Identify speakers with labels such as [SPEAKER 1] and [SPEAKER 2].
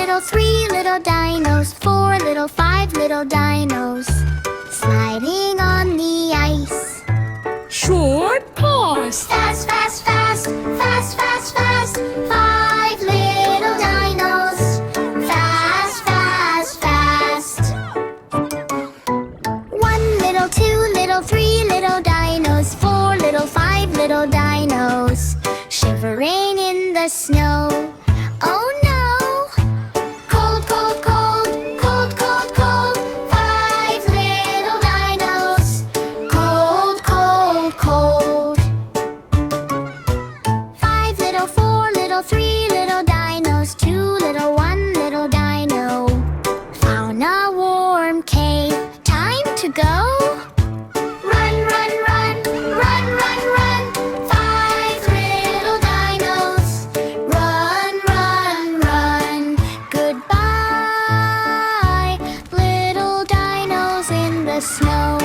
[SPEAKER 1] little, 3 little dinos, 4 little, 5 little dinos, sliding on the ice.
[SPEAKER 2] Short pause.
[SPEAKER 1] Fast, fast, fast, fast, fast, fast, 5 little dinos, fast, fast, fast. 1 little, 2 little, 3 little dinos, 4 little, 5 little dinos, shivering in the snow. Oh no! Cold, cold, cold, cold, cold, cold, 5 little dinos, cold, cold, cold. 5 little, 4 little, 3 little dinos, 2 little, 1 little dino, found a warm cave. Time to go. Run, run, run, run, run, run, 5 little dinos, run, run, run. Goodbye, little dinos in the snow.